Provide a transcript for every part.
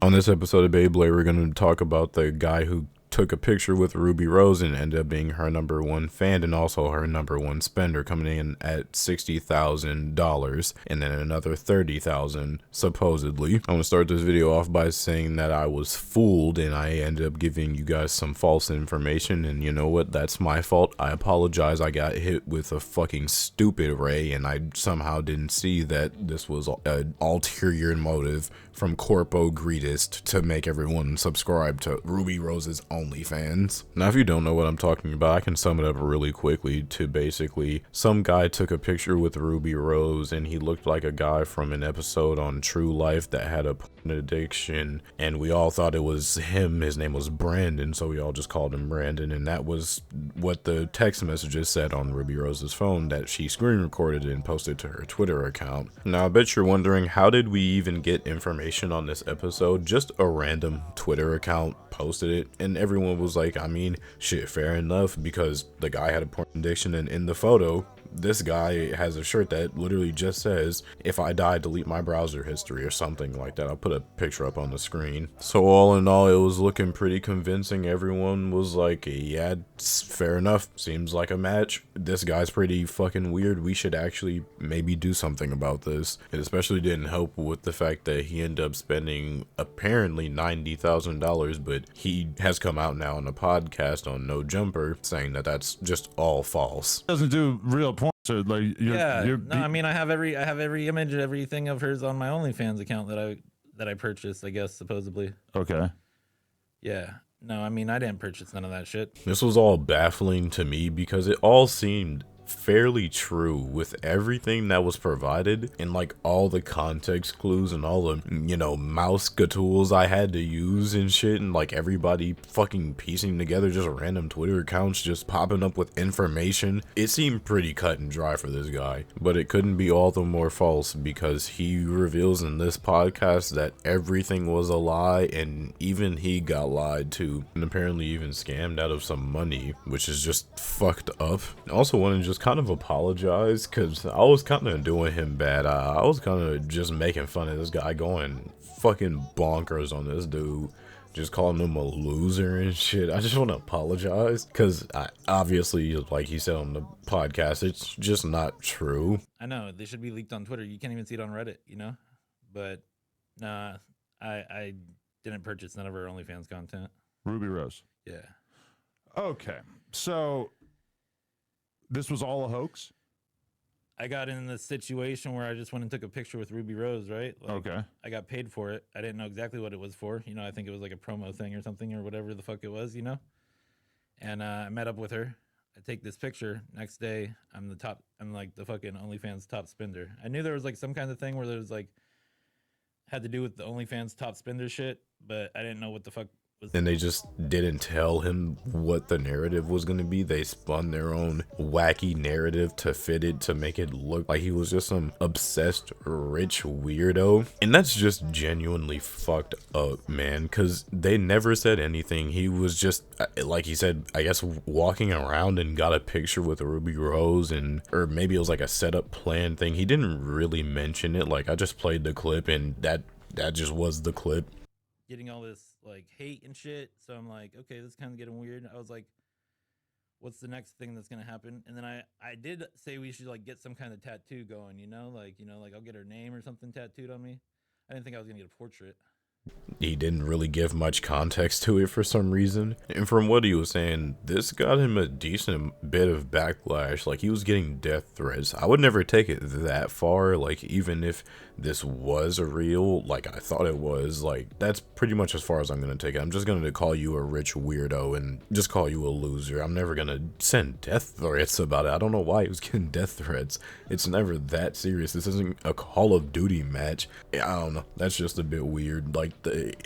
On this episode of Beyblade, we're going to talk about the guy who took a picture with Ruby Rose and ended up being her number one fan and also her number one spender, coming in at $60,000 and then another $30,000 supposedly. I'm going to start this video off by saying that I was fooled and I ended up giving you guys some false information, and you know what, that's my fault. I apologize. I got hit with a fucking stupid ray and I somehow didn't see that this was an ulterior motive from Corpo Greatest to make everyone subscribe to Ruby Rose's OnlyFans. Now, if you don't know what I'm talking about, I can sum it up really quickly to basically some guy took a picture with Ruby Rose and he looked like a guy from an episode on True Life that had a porn addiction, and we all thought it was him. His name was Brandon, so we all just called him Brandon, and that was what the text messages said on Ruby Rose's phone that she screen recorded and posted to her Twitter account. Now, I bet you're wondering, how did we even get information on this episode? Just a random Twitter account posted it, and everyone was like, I mean, shit, fair enough, because the guy had a porn addiction, and in the photo, this guy has a shirt that literally just says, "If I die, delete my browser history," or something like that. I'll put a picture up on the screen. So all in all, it was looking pretty convincing. Everyone was like, yeah, it's fair enough. Seems like a match. This guy's pretty fucking weird. We should actually maybe do something about this. It especially didn't help with the fact that he ended up spending apparently $90,000, but he has come out now on a podcast on No Jumper saying that that's just all false. Doesn't do real porn, so like I mean, I have every image, everything of hers on my OnlyFans account that I purchased, I guess, supposedly. Okay. Yeah. No, I mean, I didn't purchase none of that shit. This was all baffling to me because it all seemed fairly true with everything that was provided and like all the context clues and all the, you know, mouse tools I had to use and shit, and like everybody fucking piecing together just random Twitter accounts just popping up with information. It seemed pretty cut and dry for this guy, but it couldn't be all the more false because he reveals in this podcast that everything was a lie and even he got lied to and apparently even scammed out of some money, which is just fucked up. I also want to just kind of apologize because I was kind of doing him bad. I was kind of just making fun of this guy, going fucking bonkers on this dude, just calling him a loser and shit. I just want to apologize because obviously, like he said on the podcast, it's just not true. I know they should be leaked on Twitter. You can't even see it on Reddit, you know. But nah, I didn't purchase none of her OnlyFans content. Ruby Rose. Yeah. Okay, so this was all a hoax? I got in the situation where I just went and took a picture with Ruby Rose, right? Like, Okay. I got paid for it. I didn't know exactly what it was for. You know, I think it was like a promo thing or something or whatever the fuck it was, you know? And I met up with her. I take this picture. Next day, I'm like the fucking OnlyFans top spender. I knew there was like some kind of thing where there was like, had to do with the OnlyFans top spender shit, but I didn't know what the fuck. And they just didn't tell him what the narrative was going to be. They spun their own wacky narrative to fit it, to make it look like he was just some obsessed rich weirdo. And that's just genuinely fucked up, man, because they never said anything. He was just, like he said, I guess walking around and got a picture with Ruby Rose, and or maybe it was like a setup plan thing. He didn't really mention it. Like, I just played the clip and that just was the clip. Getting all this like hate and shit, so I'm like, okay, this is kind of getting weird. I was like, what's the next thing that's gonna happen? And then I did say we should like get some kind of tattoo going, you know, like I'll get her name or something tattooed on me. I didn't think I was gonna get a portrait. He didn't really give much context to it for some reason. And from what he was saying, this got him a decent bit of backlash. Like, he was getting death threats. I would never take it that far. Like, even if this was a real, like I thought it was, like, that's pretty much as far as I'm going to take it. I'm just going to call you a rich weirdo and just call you a loser. I'm never going to send death threats about it. I don't know why he was getting death threats. It's never that serious. This isn't a Call of Duty match. I don't know. That's just a bit weird. Like,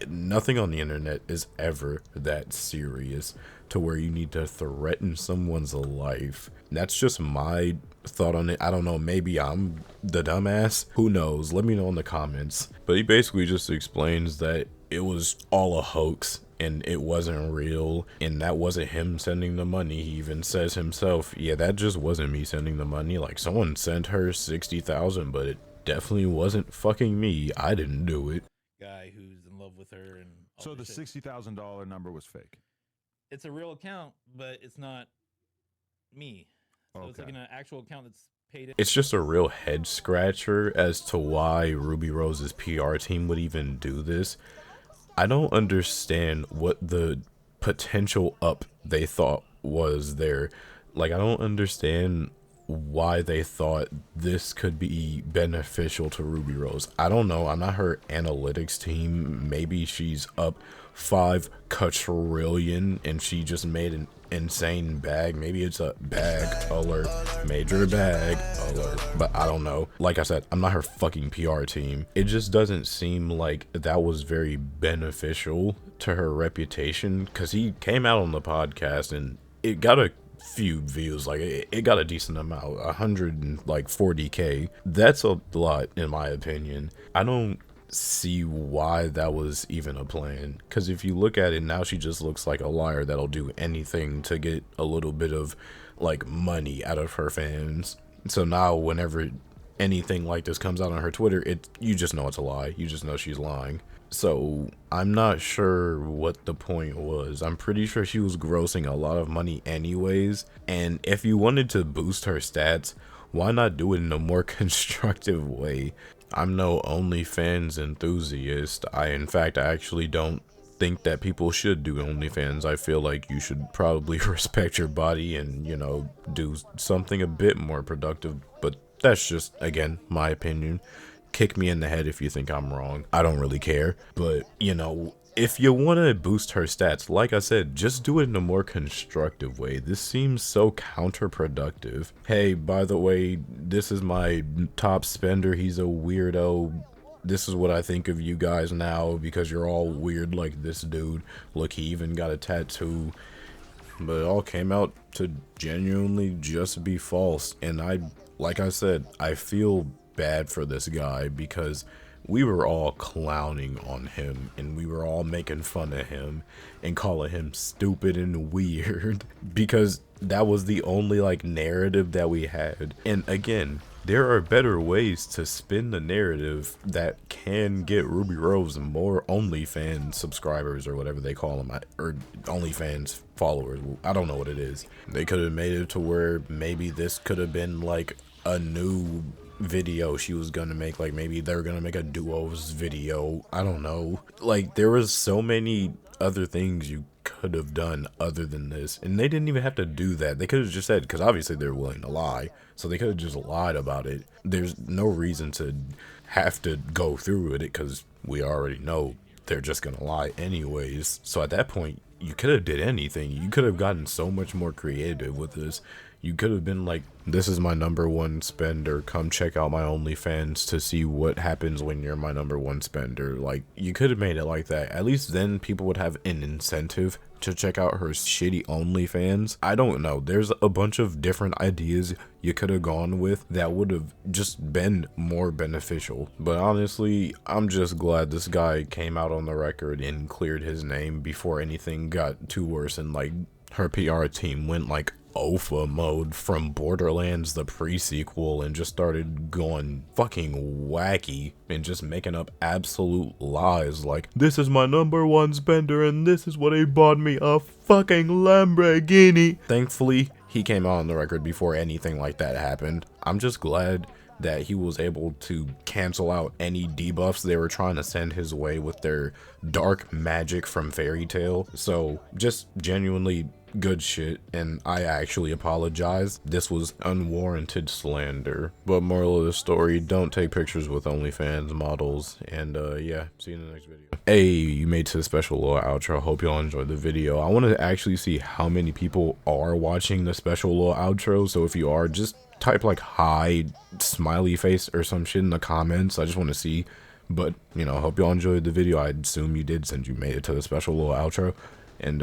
nothing on the internet is ever that serious to where you need to threaten someone's life. That's just my thought on it. I don't know, maybe I'm the dumbass, who knows? Let me know in the comments. But he basically just explains that it was all a hoax and it wasn't real, and that wasn't him sending the money. He even says himself, yeah, that just wasn't me sending the money. Like, someone sent her 60,000, but it definitely wasn't fucking me. I didn't do it. Guy who's in love with with her and all So the this shit. $60,000 number was fake. It's a real account, but it's not me. So it's like Okay. an actual account that's paid in. It's just a real head scratcher as to why Ruby Rose's PR team would even do this. I don't understand what the potential up they thought was there. Like, I don't understand why they thought this could be beneficial to Ruby Rose. I don't know. I'm not her analytics team. Maybe she's up 5 quadrillion and she just made an insane bag. Maybe it's a bag alert, major bag alert, but I don't know. Like I said, I'm not her fucking PR team. It just doesn't seem like that was very beneficial to her reputation, because he came out on the podcast and it got a few views. Like it got a decent amount, 140K. That's a lot in my opinion. I don't see why that was even a plan, because if you look at it now, she just looks like a liar that'll do anything to get a little bit of like money out of her fans. So now whenever anything like this comes out on her Twitter, you just know it's a lie. You just know she's lying. So I'm not sure what the point was. I'm pretty sure she was grossing a lot of money anyways, and if you wanted to boost her stats, why not do it in a more constructive way? I'm no OnlyFans enthusiast. In fact, I actually don't think that people should do OnlyFans. I feel like you should probably respect your body and, do something a bit more productive. But that's just, again, my opinion. Kick me in the head if you think I'm wrong. I don't really care. But, if you want to boost her stats, like I said, just do it in a more constructive way. This seems so counterproductive. Hey, by the way, this is my top spender. He's a weirdo. This is what I think of you guys now because you're all weird like this dude. Look, he even got a tattoo. But it all came out to genuinely just be false. And like I said, I feel bad for this guy because we were all clowning on him and we were all making fun of him and calling him stupid and weird because that was the only narrative that we had. And again, there are better ways to spin the narrative that can get Ruby Rose more OnlyFans subscribers or whatever they call them, or OnlyFans followers. I don't know what it is. They could have made it to where maybe this could have been like a new video she was gonna make, like maybe they're gonna make a duos video. I don't know. Like, there was so many other things you could have done other than this, and they didn't even have to do that. They could have just said, because obviously they're willing to lie, so they could have just lied about it. There's no reason to have to go through with it because we already know they're just gonna lie anyways. So at that point, you could have did anything. You could have gotten so much more creative with this. You could have been like, this is my #1 spender. Come check out my OnlyFans to see what happens when you're my #1 spender. Like, you could have made it like that. At least then people would have an incentive to check out her shitty OnlyFans. I don't know. There's a bunch of different ideas you could have gone with that would have just been more beneficial. But honestly, I'm just glad this guy came out on the record and cleared his name before anything got too worse and her PR team went alpha mode from Borderlands the pre-sequel and just started going fucking wacky and just making up absolute lies like, this is my #1 spender and this is what he bought me, a fucking Lamborghini. Thankfully, he came out on the record before anything like that happened. I'm just glad that he was able to cancel out any debuffs they were trying to send his way with their dark magic from Fairy Tail. So just genuinely good shit, and I actually apologize. This was unwarranted slander. But moral of the story, don't take pictures with OnlyFans models. And yeah, see you in the next video. Hey, you made it to the special little outro. Hope y'all enjoyed the video. I want to actually see how many people are watching the special little outro. So if you are, just type hi smiley face or some shit in the comments. I just want to see. But hope y'all enjoyed the video. I assume you did since you made it to the special little outro. And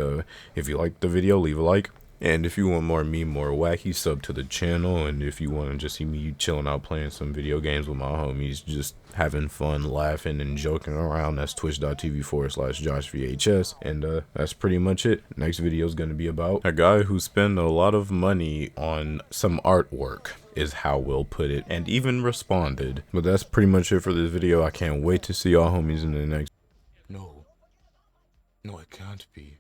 if you liked the video, leave a like. And if you want more me, more wacky, sub to the channel. And if you want to just see me chilling out playing some video games with my homies, just having fun, laughing, and joking around, that's twitch.tv/JoshVHS. And that's pretty much it. Next video is going to be about a guy who spent a lot of money on some artwork, is how we'll put it, and even responded. But that's pretty much it for this video. I can't wait to see y'all homies in the next. No. No, it can't be.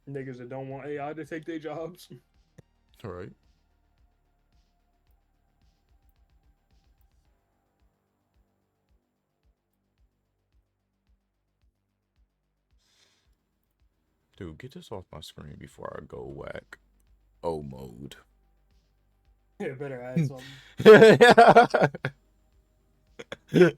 Niggas that don't want AI to take their jobs. All right. Dude, get this off my screen before I go whack. O mode. Yeah, better add something.